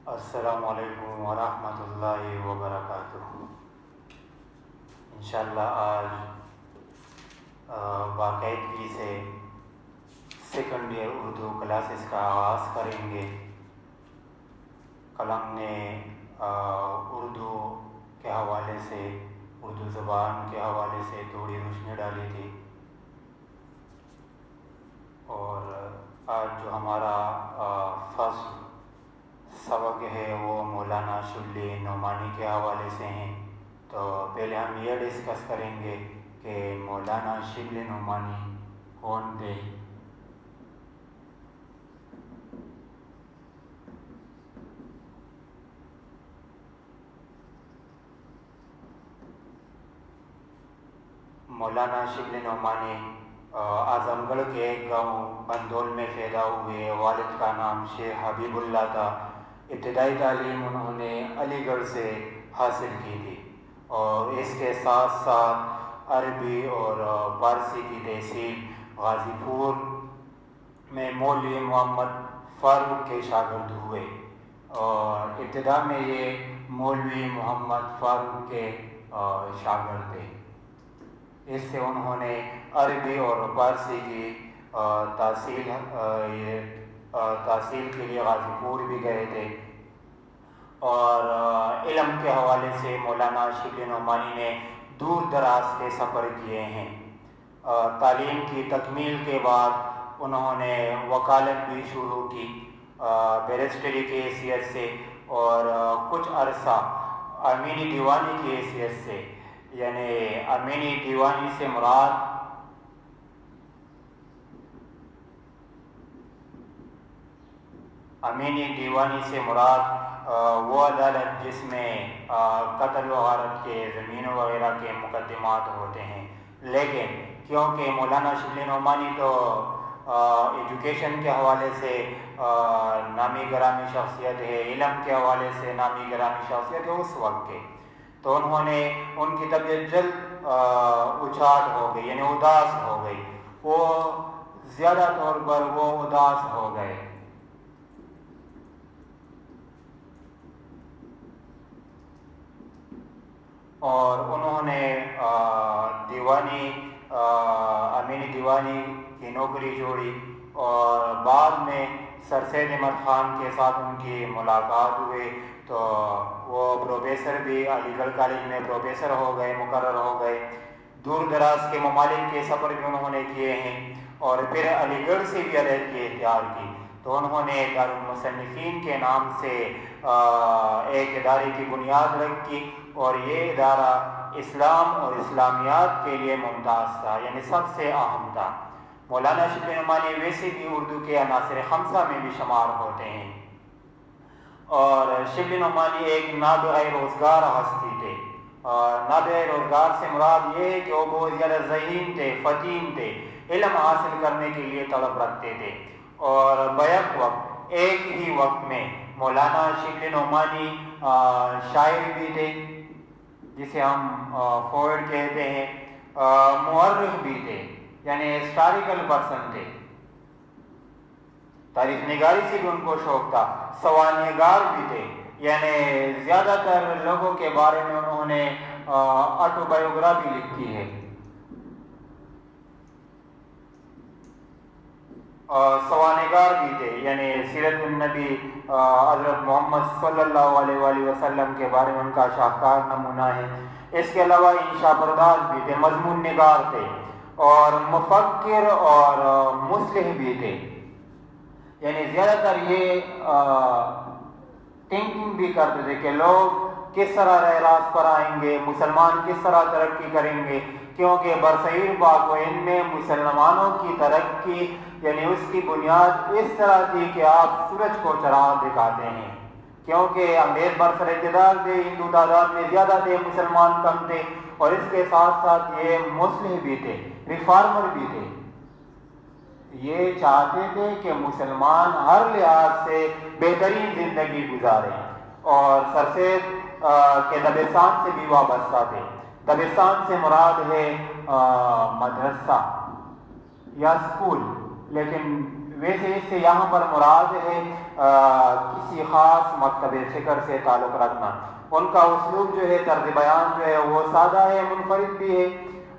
السلام علیکم ورحمۃ اللہ وبرکاتہ۔ انشاءاللہ آج باقاعدگی سے سیکنڈ ایئر اردو کلاسز کا آغاز کریں گے۔ کل ہم نے اردو کے حوالے سے، اردو زبان کے حوالے سے تھوڑی روشنی ڈالی تھی، اور آج جو ہمارا فصل سبق ہے وہ مولانا شبلی نعمانی کے حوالے سے ہیں۔ تو پہلے ہم یہ ڈسکس کریں گے کہ مولانا شبلی نعمانی کون تھے۔ مولانا شبلی نعمانی اعظم گڑھ کے ایک گاؤں بندول میں پیدا ہوئے۔ والد کا نام شیخ حبیب اللہ تھا۔ ابتدائی تعلیم انہوں نے علی گڑھ سے حاصل کی تھی، اور اس کے ساتھ ساتھ عربی اور فارسی کی تحصیل غازی پور میں مولوی محمد فاروق کے شاگرد ہوئے، اور ابتدا میں یہ مولوی محمد فاروق کے شاگرد تھے۔ اس سے انہوں نے عربی اور فارسی کی تحصیل کے لیے غازی پور بھی گئے تھے، اور علم کے حوالے سے مولانا شبلی نعمانی نے دور دراز کے سفر کیے ہیں۔ تعلیم کی تکمیل کے بعد انہوں نے وکالت بھی شروع کی بیرسٹری کی حیثیت سے، اور کچھ عرصہ امینی دیوانی کی حیثیت سے، یعنی امینی دیوانی سے مراد وہ عدالت جس میں قتل و غارت کے، زمین وغیرہ کے مقدمات ہوتے ہیں۔ لیکن کیونکہ مولانا شبلی نعمانی تو ایجوکیشن کے حوالے سے نامی گرامی شخصیت ہے، علم کے حوالے سے نامی گرامی شخصیت ہے اس وقت کے، تو انہوں نے ان کی طبیعت جلد اچاٹ ہو گئی، یعنی اداس ہو گئی۔ وہ زیادہ طور پر وہ اداس ہو گئے، اور انہوں نے امینی دیوانی کی نوکری چھوڑی، اور بعد میں سر سید احمد خان کے ساتھ ان کی ملاقات ہوئی، تو وہ پروفیسر بھی علی گڑھ کالج میں پروفیسر ہو گئے، مقرر ہو گئے۔ دور دراز کے ممالک کے سفر بھی انہوں نے کیے ہیں، اور پھر علی گڑھ سے بھی علیحدگی اختیار کی، تو انہوں نے دارالمصنفین کے نام سے ایک ادارے کی بنیاد رکھی، اور یہ ادارہ اسلام اور اسلامیات کے لیے ممتاز تھا، یعنی سب سے اہم تھا۔ مولانا شبلی نعمانی ویسے بھی اردو کے عناصر خمسہ میں بھی شمار ہوتے ہیں، اور شبلی نعمانی ایک نابغہ روزگار ہستی تھے۔ نابغہ روزگار سے مراد یہ ہے کہ وہ بہت زیادہ ذہین تھے، فطین تھے، علم حاصل کرنے کے لیے طلب رکھتے تھے، اور بیک وقت ایک ہی وقت میں مولانا شبلی نعمانی شاعر بھی تھے، جسے ہم پوئٹ کہتے ہیں، مورخ بھی تھے، یعنی ہسٹوریکل پرسن تھے، تاریخ نگاری سے بھی ان کو شوق تھا، سوانح نگار بھی تھے، یعنی زیادہ تر لوگوں کے بارے میں انہوں نے آٹو بایوگرافی لکھی ہے۔ سوانحگار بھی تھے، یعنی سیرت النبی حضرت محمد صلی اللہ علیہ وآلہ وسلم کے بارے میں ان کا شاہکار نمونہ ہے۔ اس کے علاوہ انشاء پرداز بھی تھے، مضمون نگار تھے، اور مفکر اور مصلح بھی تھے، یعنی زیادہ تر یہ تھنکنگ بھی کرتے تھے کہ لوگ کس طرح راہ راست پر آئیں گے، مسلمان کس طرح ترقی کریں گے، کیونکہ برصغیر پاک و ہند میں مسلمانوں کی ترقی یعنی اس کی بنیاد اس طرح تھی کہ آپ سورج کو چراغ دکھاتے ہیں، کیونکہ انگریز برسر اقتدار تھے، ہندو تعداد میں زیادہ تھے، مسلمان کم تھے، اور اس کے ساتھ ساتھ یہ مصلح بھی تھے، ریفارمر بھی تھے۔ یہ چاہتے تھے کہ مسلمان ہر لحاظ سے بہترین زندگی گزاریں، اور سر سید کے دبستان سے بھی وابستہ تھے۔ دبستان سے مراد ہے مدرسہ یا اسکول، لیکن ویسے اس سے یہاں پر مراد ہے کسی خاص مکتب فکر سے تعلق رکھنا. ان کا اسلوب جو ہے، طرز بیان جو ہے وہ سادہ ہے، منفرد بھی ہے.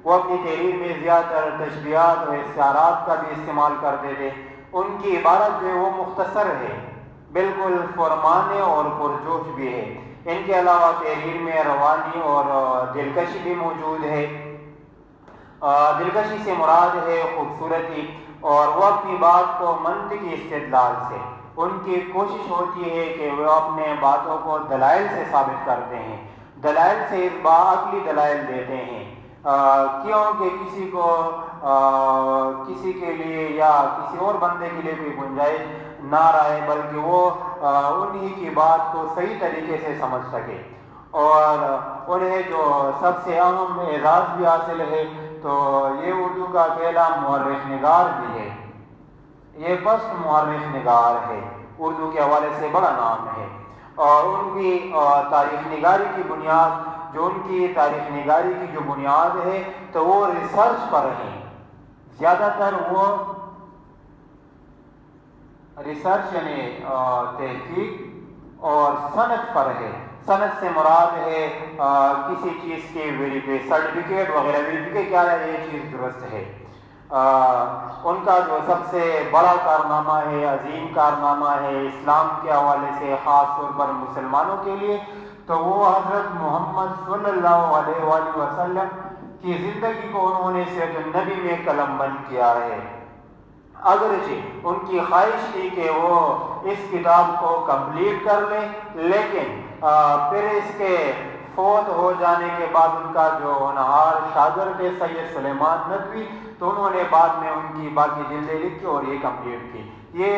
وہ اپنی تحریر میں زیادہ تر تشبیہات اور استعارات کا بھی استعمال کرتے تھے. ان کی عبارت جو ہے وہ مختصر ہے، بالکل فرمانے اور پرجوش بھی ہے. ان کے علاوہ تحریر میں روانی اور دلکشی بھی موجود ہے. دلکشی سے مراد ہے خوبصورتی، اور وہ اپنی بات کو منطقی استدلال سے، ان کی کوشش ہوتی ہے کہ وہ اپنے باتوں کو دلائل سے ثابت کرتے ہیں، دلائل سے اس عقلی دلائل دیتے ہیں. کیونکہ کسی کے لیے یا کسی اور بندے کے لیے کوئی گنجائش نہ رہے، بلکہ وہ انہی کی بات کو صحیح طریقے سے سمجھ سکے. اور انہیں جو سب سے اہم اعزاز بھی حاصل ہے، تو یہ اردو کا پہلا مورخ نگار بھی ہے. یہ فرسٹ مورخ نگار ہے، اردو کے حوالے سے بڑا نام ہے. اور ان کی تاریخ نگاری کی بنیاد، جو ان کی تاریخ نگاری کی جو بنیاد ہے، تو وہ ریسرچ پر ہے. زیادہ تر وہ ریسرچ یعنی تحقیق اور صنعت پر ہے. صنعت سے مراد ہے کسی چیز کے ویریفائی سرٹیفکیٹ وغیرہ، ویریفائی کیا ہے، یہ چیز درست ہے. ان کا جو سب سے بڑا کارنامہ ہے، عظیم کارنامہ ہے اسلام کے حوالے سے، خاص طور پر مسلمانوں کے لیے، تو وہ حضرت محمد صلی اللہ علیہ وآلہ وسلم کی زندگی کو انہوں نے سیرت النبی میں قلم بند کیا ہے. اگرچہ ان کی خواہش تھی کہ وہ اس کتاب کو کمپلیٹ کر لیں، لیکن پھر اس کے فوت ہو جانے کے بعد ان کا جو ہونہار شاگرد تھے سید سلیمان ندوی، تو انہوں نے بعد میں ان کی باقی جلدیں لکھی اور یہ کمپلیٹ کی. یہ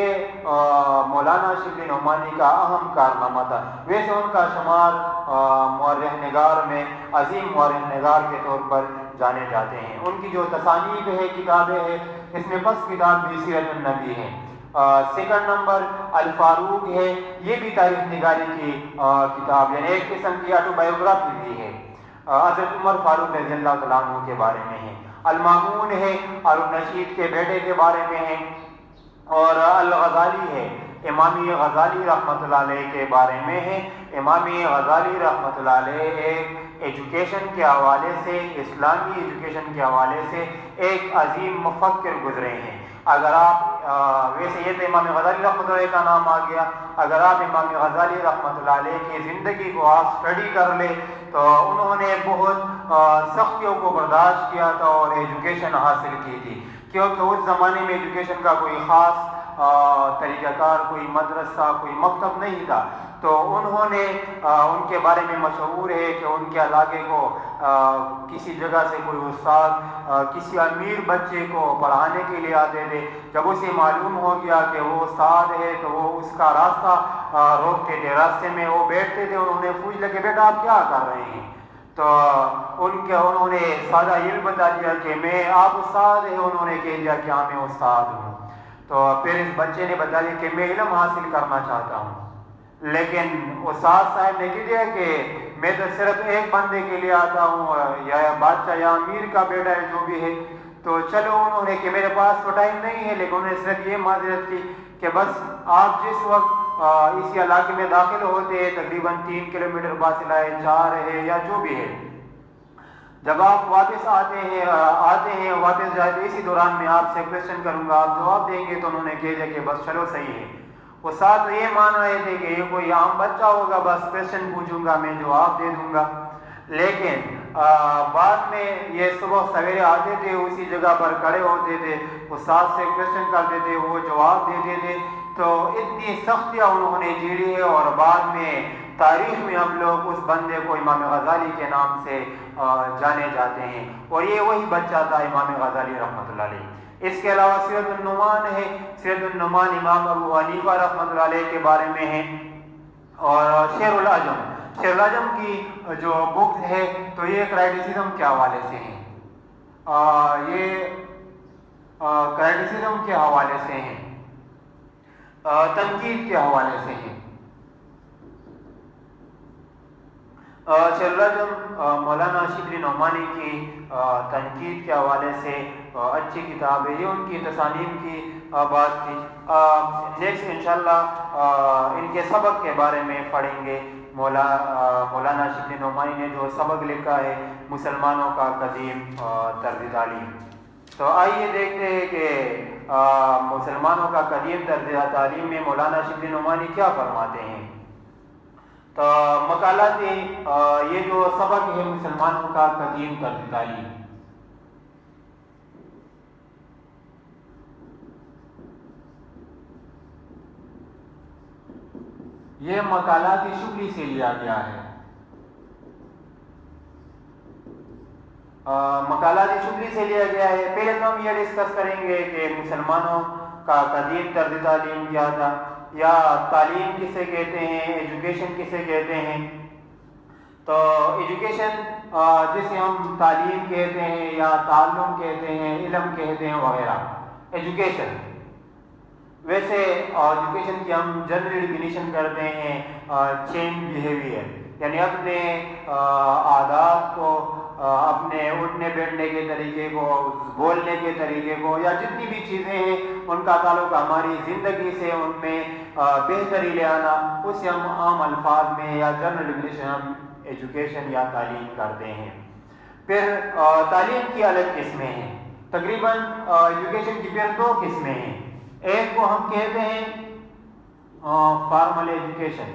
مولانا شبلی نعمانی کا اہم کارنامہ تھا. ویسے ان کا شمار مورخ نگار میں عظیم مورخ نگار کے طور پر جانے جاتے ہیں. ان کی جو تصانیف ہے، کتابیں ہیں، اس میں بس کتاب بھی سیرت النبی ہے. سیکنڈ نمبر الفاروق ہے، یہ بھی تاریخ نگاری کی کتاب، یعنی ایک قسم کی آٹو بایوگرافی بھی ہے، حضرت عمر فاروق رضی اللہ تعالیٰ عنہ کے بارے میں ہے. المامون ہے، ہارون رشید کے بیٹے کے بارے میں ہے. اور الغزالی ہے، امامی غزالی رحمۃ اللہ علیہ کے بارے میں ہے. امامی غزالی رحمۃ اللہ علیہ ایک ایجوکیشن کے حوالے سے، اسلامی ایجوکیشن کے حوالے سے ایک عظیم مفکر گزرے ہیں. اگر آپ ویسے یہ تو امام غزالی رحمۃ اللہ علیہ کا نام آ گیا، اگر آپ امام غزالی رحمۃ اللہ علیہ کی زندگی کو آپ اسٹڈی کر لیں تو انہوں نے بہت سختیوں کو برداشت کیا تھا اور ایجوکیشن حاصل کی تھی. کیونکہ اس زمانے میں ایجوکیشن کا کوئی خاص طریقہ کار، کوئی مدرسہ، کوئی مکتب نہیں تھا. تو انہوں نے ان کے بارے میں مشہور ہے کہ ان کے علاقے کو کسی جگہ سے کوئی استاد کسی امیر بچے کو پڑھانے کے لیے آتے تھے. جب اسے معلوم ہو گیا کہ وہ استاد ہے تو وہ اس کا راستہ روکتے تھے. راستے میں وہ بیٹھتے تھے اور انہیں پوچھ لے کہ بیٹا آپ کیا کر رہے ہیں؟ تو انہوں نے سادہ علم بتا دیا کہ میں، آپ استاد ہیں؟ انہوں نے کہہ دیا کہ ہاں میں استاد ہوں. تو پھر اس بچے نے بتا دیا کہ میں علم حاصل کرنا چاہتا ہوں. لیکن استاد صاحب نے کہہ دیا کہ میں تو صرف ایک بندے کے لیے آتا ہوں، یا بادشاہ یا امیر کا بیٹا ہے جو بھی ہے. تو چلو انہوں نے کہ میرے پاس تو ٹائم نہیں ہے، لیکن انہوں نے صرف یہ معذرت کی کہ بس آپ جس وقت اسی علاقے میں داخل ہوتے ہیں، تقریباً 3 کلومیٹر فاصلہ ہے، 4 ہے یا جو بھی ہے، جب آپ واپس آتے ہیں واپس جاتے، اسی دوران میں آپ سے کویشچن کروں گا، آپ جواب دیں گے. تو انہوں نے کہہ دیا کہ بس چلو صحیح ہے. وہ ساتھ تو یہ مان رہے تھے کہ یہ کوئی عام بچہ ہوگا، بس کویشچن پوچھوں گا میں جواب دے دوں گا. لیکن بعد میں یہ صبح سویرے آتے تھے، اسی جگہ پر کھڑے ہوتے تھے، استاد سے کویشچن کرتے تھے، وہ جواب دیتے تھے. تو اتنی سختیاں انہوں نے جھیلی ہے، اور بعد میں تاریخ میں ہم لوگ اس بندے کو امام غزالی کے نام سے جانے جاتے ہیں. اور یہ وہی بچہ تھا امام غزالی رحمۃ اللہ علیہ. اس کے علاوہ سیرت النعمان ہے. سیرت النعمان امام ابو حنیفہ رحمۃ اللہ علیہ کے بارے میں ہے. اور شعر العجم کی جو بک ہے تو یہ کرائٹیسزم کے حوالے سے ہے. یہ کرائٹیسزم کے حوالے سے ہیں، تنقید کے حوالے سے ہیں. شررجم مولانا شبلی نعمانی کی تنقید کے حوالے سے اچھی کتاب ہے، یہ ان کی تصانیف کی بات تھی۔ نیکسٹ انشاءاللہ ان کے سبق کے بارے میں پڑھیں گے۔ مولانا شبلی نعمانی نے جو سبق لکھا ہے مسلمانوں کا قدیم طرز تعلیم، تو آئیے دیکھتے ہیں کہ مسلمانوں کا قدیم طرز تعلیم میں مولانا شبلی نعمانی کیا فرماتے ہیں۔ تو مقالات یہ جو سبق ہے مسلمانوں کا قدیم طرز تعلیم، یہ مقالات شبلی سے لیا گیا ہے۔ مقالات شبلی سے لیا گیا ہے۔ پہلے تو ہم یہ ڈسکس کریں گے کہ مسلمانوں کا قدیم طرز تعلیم کیا تھا، یا تعلیم کسے کہتے ہیں، ایجوکیشن کسے کہتے ہیں۔ تو ایجوکیشن جسے ہم تعلیم کہتے ہیں یا تعلم کہتے ہیں، علم کہتے ہیں وغیرہ، ایجوکیشن۔ ویسے ایجوکیشن کی ہم جنرل ڈیفینیشن کرتے ہیں چینج بیہیویئر، یعنی اپنے عادات کو، اپنے اٹھنے بیٹھنے کے طریقے کو، بولنے کے طریقے کو، یا جتنی بھی چیزیں ہیں ان کا تعلق ہماری زندگی سے، ان میں بہتری لے آنا، اسے ہم عام الفاظ میں یا جنرل ڈیفینیشن ہم ایجوکیشن یا تعلیم کرتے ہیں۔ پھر تعلیم کی الگ قسمیں ہیں، تقریباً ایجوکیشن کی پھر دو قسمیں ہیں۔ ایک کو ہم کہتے ہیں فارمل ایجوکیشن،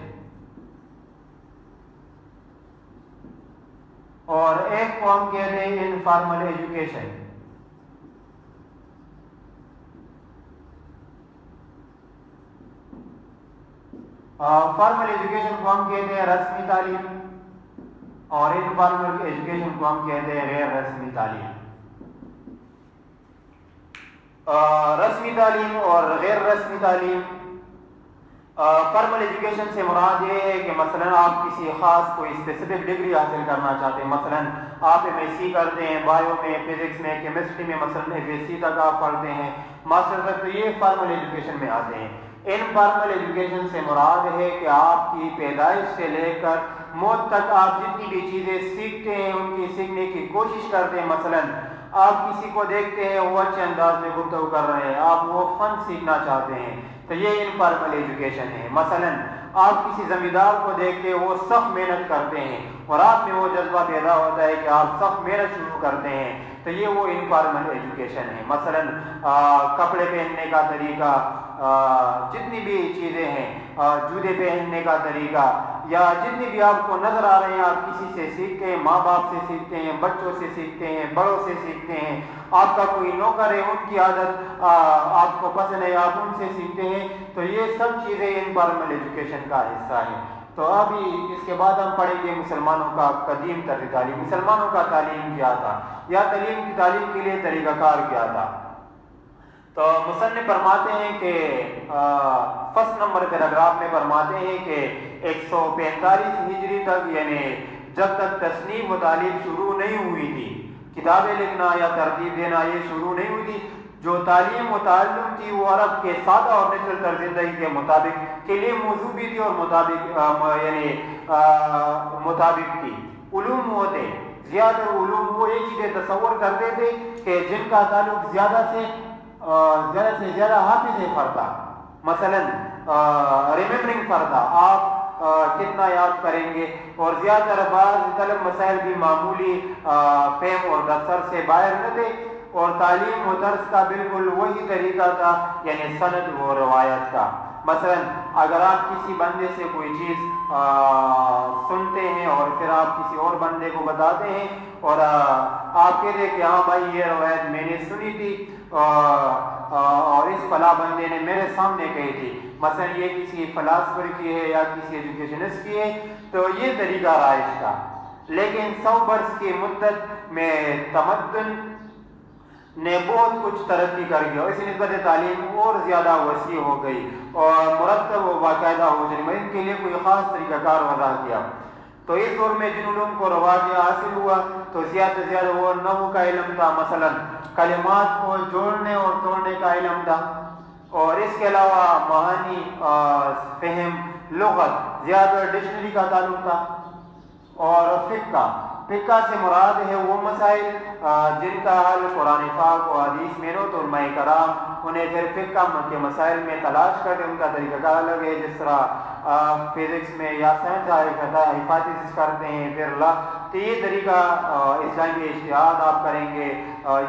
اور ایک کو ہم کہتے ہیں انفارمل ایجوکیشن۔ فارمل ایجوکیشن کو ہم کہتے ہیں رسمی تعلیم، اور انفارمل ایجوکیشن کو ہم کہتے ہیں غیر رسمی تعلیم۔ رسمی تعلیم اور غیر رسمی تعلیم، فارمل ایجوکیشن سے مراد یہ ہے کہ مثلا آپ کسی خاص کوئی اسپیسیفک ڈگری حاصل کرنا چاہتے ہیں، مثلا آپ ایم ایس سی کرتے ہیں بایو میں، فزکس میں، کیمسٹری میں، مثلا ایف ایس سی تک آپ پڑھتے ہیں، ماسٹر تک، تو یہ فارمل ایجوکیشن میں آتے ہیں۔ انفارمل ایجوکیشن سے مراد ہے کہ آپ کی پیدائش سے لے کر موت تک آپ جتنی بھی چیزیں سیکھتے ہیں ان کی سیکھنے کی کوشش کرتے ہیں۔ مثلا آپ کسی کو دیکھتے ہیں وہ اچھے انداز میں گفتگو کر رہے ہیں، آپ وہ فن سیکھنا چاہتے ہیں، تو یہ انفارمل ایجوکیشن ہے۔ مثلا آپ کسی زمیندار کو دیکھتے ہیں وہ سخت محنت کرتے ہیں اور آپ میں وہ جذبہ پیدا ہوتا ہے کہ آپ سخت محنت شروع کرتے ہیں، تو یہ وہ انفارمل ایجوکیشن ہے۔ مثلا کپڑے پہننے کا طریقہ، جتنی بھی چیزیں ہیں، جوتے پہننے کا طریقہ، یا جتنی بھی آپ کو نظر آ رہے ہیں، آپ کسی سے سیکھتے ہیں، ماں باپ سے سیکھتے ہیں، بچوں سے سیکھتے ہیں، بڑوں سے سیکھتے ہیں، آپ کا کوئی نوکر ہے ان کی عادت آپ کو پسند ہے، آپ ان سے سیکھتے ہیں، تو یہ سب چیزیں انفارمل ایجوکیشن کا حصہ ہیں۔ تو ابھی اس کے بعد ہم پڑھیں گے مسلمانوں کا قدیم طرز تعلیم، مسلمانوں کا تعلیم کیا تھا، یا تعلیم کے لیے طریقہ کار کیا تھا۔ تو مصنف فرماتے ہیں کہ فرسٹ نمبر پیراگراف میں فرماتے ہیں کہ 145 ہجری تک، یعنی جب تک تصنیف و تعلیم شروع نہیں ہوئی تھی، کتابیں لکھنا یا ترتیب دینا یہ شروع نہیں ہوئی تھی، جو تعلیم و تعلم تھی وہ عرب کے سادہ اور نیچرل طرز زندگی کے مطابق کے لیے موضوع بھی تھی، اور مطابق تھی۔ علوم ہوتے زیادہ علوم، وہ یہ چیزیں تصور کرتے تھے کہ جن کا تعلق زیادہ سے زیادہ حافظ فردا، مثلا ریممبرنگ فردا، آپ کتنا یاد کریں گے، اور زیادہ تر بعض طلب مسائل بھی معمولی فہم اور دستر سے باہر نہ تھے، اور تعلیم و درس کا بالکل وہی طریقہ تھا، یعنی سند و روایت کا۔ مثلا اگر آپ کسی بندے سے کوئی چیز سنتے ہیں اور پھر آپ کسی اور بندے کو بتاتے ہیں، اور آپ کہتے ہیں کہ ہاں بھائی یہ روایت میں نے سنی تھی اور اس فلاں بندے نے میرے سامنے کہی تھی، مثلا یہ کسی فلاسفر کی ہے یا کسی ایجوکیشنسٹ کی ہے، تو یہ طریقہ رائج تھا۔ لیکن 100 برس کی مدت میں تمدن نے بہت کچھ ترقی کر گیا، اس نسبت تعلیم اور زیادہ وسیع ہو گئی اور مرتب و باقاعدہ ہو جائے، میں ان کے لیے کوئی خاص طریقہ کار وضع کیا۔ تو اس دور میں جن علوم کو رواج حاصل ہوا تو زیادہ سے زیادہ وہ نحو کا علم تھا، مثلا کلمات کو جوڑنے اور توڑنے کا علم تھا، اور اس کے علاوہ معانی، فہم، لغت، زیادہ ڈکشنری کا تعلق تھا۔ اور فقہ سے مراد ہے وہ مسائل جن کا حل قرآن پاک و حدیث میں ہو تو علماء کرام انہیں پھر فقہ کے مسائل میں تلاش کرتے، ان کا طریقہ کار الگ ہے، جس طرح فزکس میں یا سائنس ہائپوتھیسس کرتے ہیں پھر تو یہ طریقہ اسلامی اجتہاد آپ کریں گے،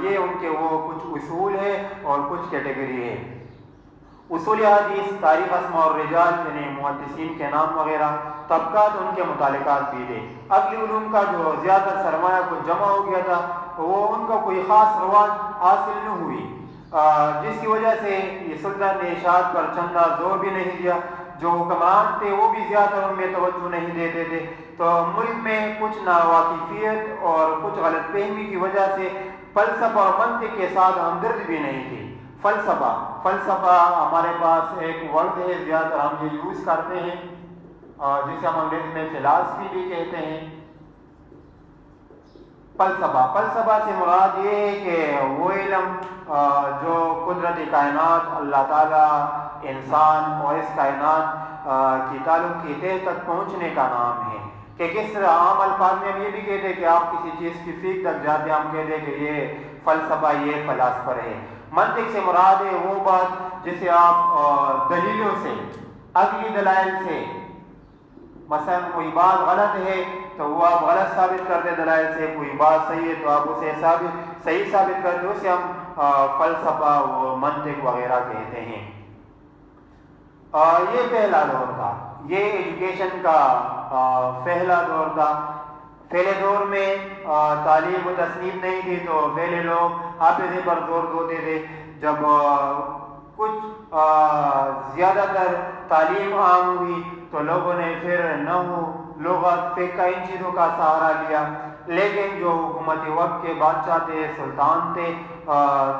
یہ ان کے وہ کچھ اصول ہے اور کچھ کیٹیگری ہے۔ اصول حدیث، تاریخ اسماء اور رجال یعنی محدثین کے نام وغیرہ، طبقات ان کے متعلقات بھی دے۔ عقلی علوم کا جو زیادہ سرمایہ کو جمع ہو گیا تھا وہ ان کا کوئی خاص رواج حاصل نہ ہوئی، جس کی وجہ سے یہ سلطان نے اشاعت پر چندہ زور بھی نہیں دیا، جو حکمران تھے وہ بھی زیادہ ان میں توجہ نہیں دیتے تھے، تو ملک میں کچھ ناواقفیت اور کچھ غلط فہمی کی وجہ سے فلسفہ اور منطق کے ساتھ ہمدرد بھی نہیں تھی۔ فلسفہ ہمارے پاس ایک ورڈ ہے، زیادہ ہم یہ یوز کرتے ہیں جسے ہم انگریزی میں فلاسفی بھی کہتے ہیں۔ فلسفہ سے مراد یہ ہے کہ وہ علم جو قدرت کائنات، اللہ تعالیٰ، انسان اور اس کائنات کی تعلق کی تہ تک پہنچنے کا نام ہے، کہ کس طرح عام الفاظ میں ہم یہ بھی کہتے ہیں کہ آپ کسی چیز کی فیق تک جاتے ہیں، ہم کہتے ہیں کہ یہ فلسفہ، یہ فلاسفر ہے۔ منطق سے مراد ہے وہ بات جسے آپ دلیلوں سے، عقلی دلائل سے، مثلا کوئی بات غلط ہے تو وہ آپ غلط ثابت کرتے دلائل سے، کوئی بات صحیح ہے تو آپ اسے صحیح ثابت کرتے، اسے ہم فلسفہ و منطق وغیرہ کہتے ہیں۔ یہ پہلا دور تھا، یہ ایجوکیشن کا پہلا دور تھا۔ پہلے دور میں تعلیم و تصنیف نہیں تھی تو پہلے لوگ حافظے پر زور دیتے تھے، جب کچھ زیادہ تر تعلیم عام ہوئی تو لوگوں نے پھر نحو، لغت، فقہ ان چیزوں کا سہارا لیا، لیکن جو حکومت وقت کے بادشاہ تھے، سلطان تھے،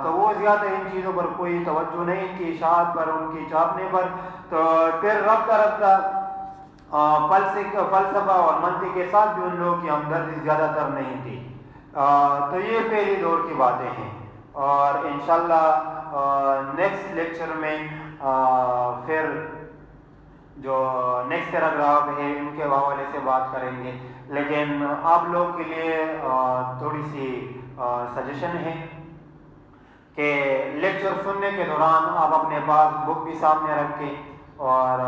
تو وہ زیادہ ان چیزوں پر کوئی توجہ نہیں، ان کی اشاعت پر، ان کی چاپنے پر، تو پھر رفتہ فلسفہ اور منطق کے ساتھ بھی ان لوگوں کی ہمدردی زیادہ تر نہیں تھی۔ تو یہ پہلی دور کی باتیں ہیں، اور انشاءاللہ نیکسٹ لیکچر میں پھر جو نیکسٹ پیراگراف ہے ان کے حوالے سے بات کریں گے، لیکن آپ لوگ کے لیے تھوڑی سی سجیشن ہے کہ لیکچر سننے کے دوران آپ اپنے پاس بک بھی سامنے رکھیں، اور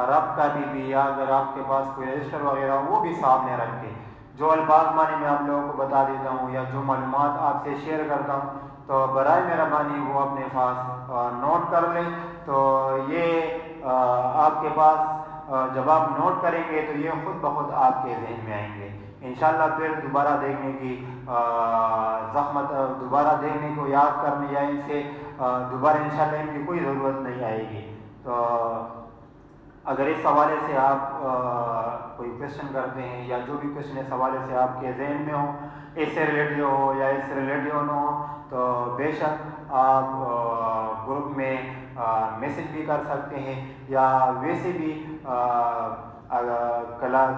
رب کا بھی یا اگر آپ کے پاس کوئی رجسٹر وغیرہ وہ بھی سامنے رکھیں۔ جو الفاظ معنی میں آپ لوگوں کو بتا دیتا ہوں یا جو معلومات آپ سے شیئر کرتا ہوں تو برائے مہربانی وہ اپنے پاس نوٹ کر لیں، تو یہ آپ کے پاس جب آپ نوٹ کریں گے تو یہ خود بخود آپ کے ذہن میں آئیں گے انشاءاللہ۔ پھر دوبارہ دیکھنے کی زحمت، دوبارہ دیکھنے کو یاد کرنے یا ان سے دوبارہ انشاءاللہ ان کی کوئی ضرورت نہیں آئے گی۔ تو اگر اس حوالے سے آپ کوئی کویشچن کرتے ہیں یا جو بھی کویشچن اس حوالے سے آپ کے ذہن میں ہو، اس سے ریلیٹڈ ہو یا اس سے ریلیٹڈ نہ ہو، تو بے شک آپ گروپ میں میسج بھی کر سکتے ہیں، یا ویسے بھی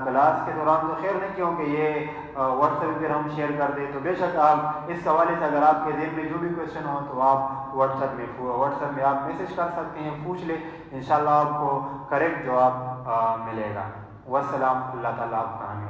کلاس کے دوران تو خیر نہیں، کیونکہ یہ واٹس ایپ پہ ہم شیئر کر دیں، تو بے شک آپ اس حوالے سے اگر آپ کے ذہن میں جو بھی کویشچن ہو تو آپ واٹس ایپ میں آپ میسج کر سکتے ہیں، پوچھ لیں، انشاءاللہ آپ کو کریکٹ جواب ملے گا۔ والسلام، اللہ تعالیٰ آپ کا حامی